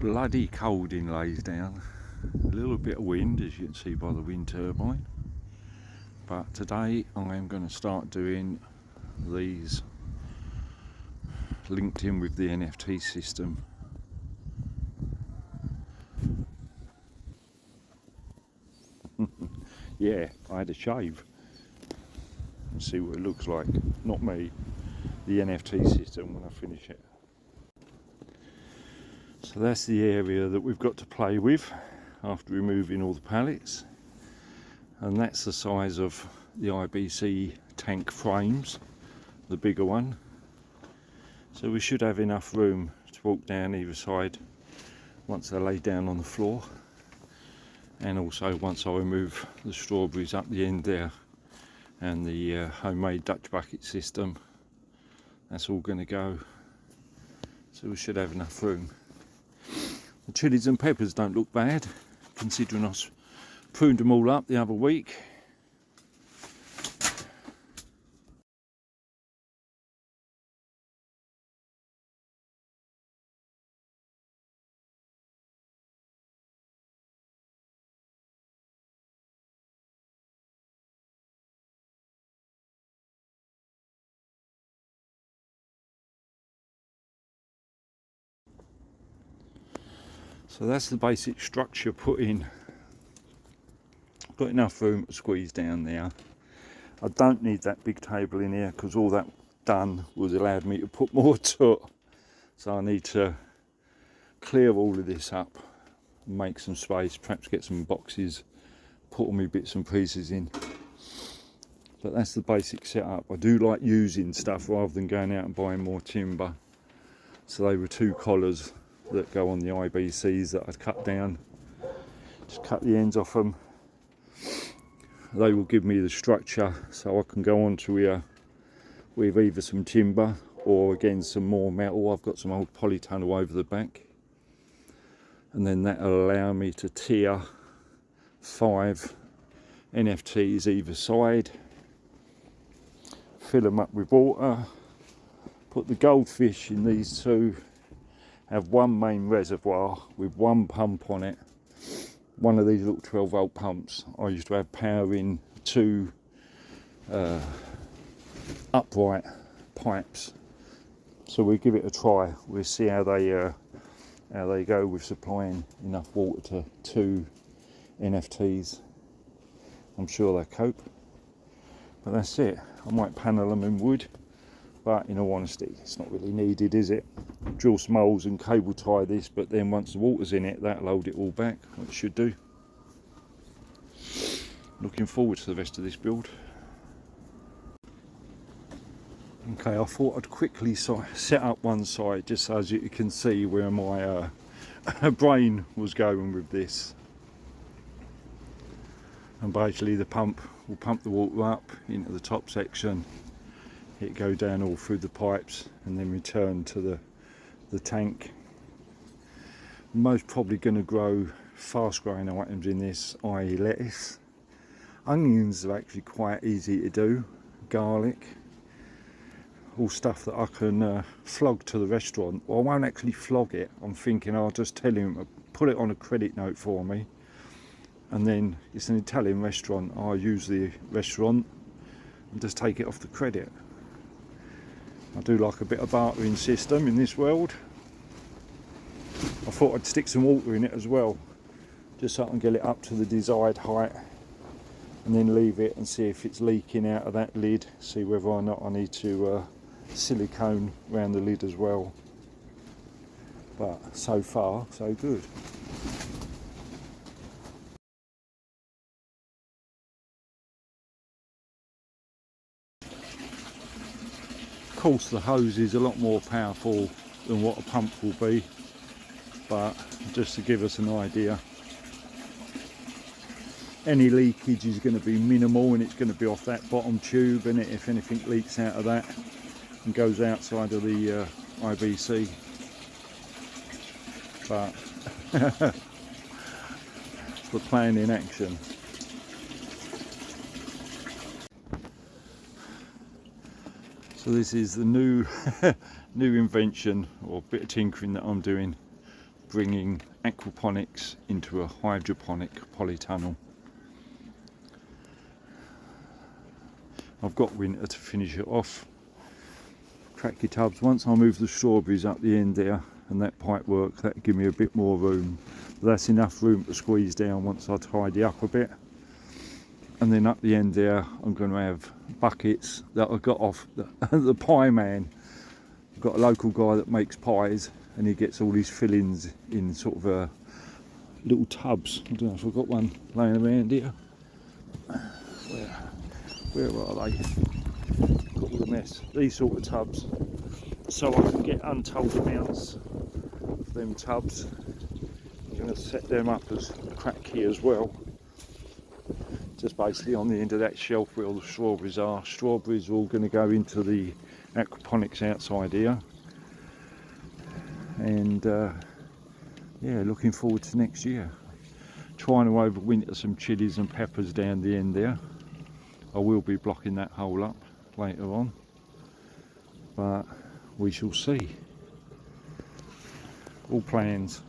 bloody cold in Laysdown. A little bit of wind, as you can see by the wind turbine. But today I am going to start doing these linked in with the NFT system. Yeah, I had a shave. Let's see what it looks like. Not me, the NFT system when I finish it. So that's the area that we've got to play with after removing all the pallets, and that's the size of the IBC tank frames, the bigger one. So we should have enough room to walk down either side once they're laid down on the floor, and also once I remove the strawberries up the end there and the homemade Dutch bucket system. That's all going to go, so we should have enough room. The chilies and peppers don't look bad, considering I pruned them all up the other week. So that's the basic structure put in. Got enough room to squeeze down there. I don't need that big table in here because all that done was allowed me to put more to. So I need to clear all of this up, make some space, perhaps get some boxes, put all my bits and pieces in. But that's the basic setup. I do like using stuff rather than going out and buying more timber. So they were 2 collars that go on the IBCs that I'd cut down. Just cut the ends off them. They will give me the structure so I can go on to here with either some timber or again some more metal. I've got some old polytunnel over the back, and then that'll allow me to tier 5 NFTs either side, fill them up with water, put the goldfish in these 2, have one main reservoir with 1 pump on it, one of these little 12-volt pumps. I used to have power in 2 upright pipes, so we'll give it a try. We'll see how they go with supplying enough water to 2 NFTs. I'm sure they'll cope, but that's it. I might panel them in wood, but in all honesty it's not really needed, is it? Drill some holes and cable tie this, but then once the water's in it, that'll hold it all back, what it should do. Looking forward to the rest of this build. Okay, I thought I'd quickly set up one side just so as you can see where my brain was going with this. And basically the pump will pump the water up into the top section, it go down all through the pipes and then return to the tank. Most probably going to grow fast growing items in this, i.e. lettuce. Onions are actually quite easy to do, garlic, all stuff that I can flog to the restaurant. Well, I won't actually flog it, I'm thinking I'll just tell him to put it on a credit note for me, and then it's an Italian restaurant, I'll use the restaurant and just take it off the credit. I do like a bit of bartering system in this world. I thought I'd stick some water in it as well, just so I can get it up to the desired height, and then leave it and see if it's leaking out of that lid, see whether or not I need to silicone around the lid as well. But so far so good. Of course the hose is a lot more powerful than what a pump will be, but just to give us an idea, any leakage is going to be minimal and it's going to be off that bottom tube, and if anything leaks out of that and goes outside of the IBC. But the plan in action. So this is the new invention or bit of tinkering that I'm doing bringing aquaponics into a hydroponic polytunnel. I've got winter to finish it off. Cracky tubs, once I move the strawberries up the end there and that pipe work, that'll give me a bit more room. But that's enough room to squeeze down once I tidy up a bit. And then up the end there I'm going to have buckets that I got off the pie man. I've got a local guy that makes pies and he gets all these fillings in sort of little tubs. I don't know if I've got one laying around here. Where are they? Got all the mess. These sort of tubs. So I can get untold amounts of them tubs. I'm going to set them up as a crack here as well. Just basically on the end of that shelf where all the strawberries are. Strawberries are all going to go into the aquaponics outside here. And yeah, looking forward to next year. Trying to overwinter some chilies and peppers down the end there. I will be blocking that hole up later on, but we shall see. All plans.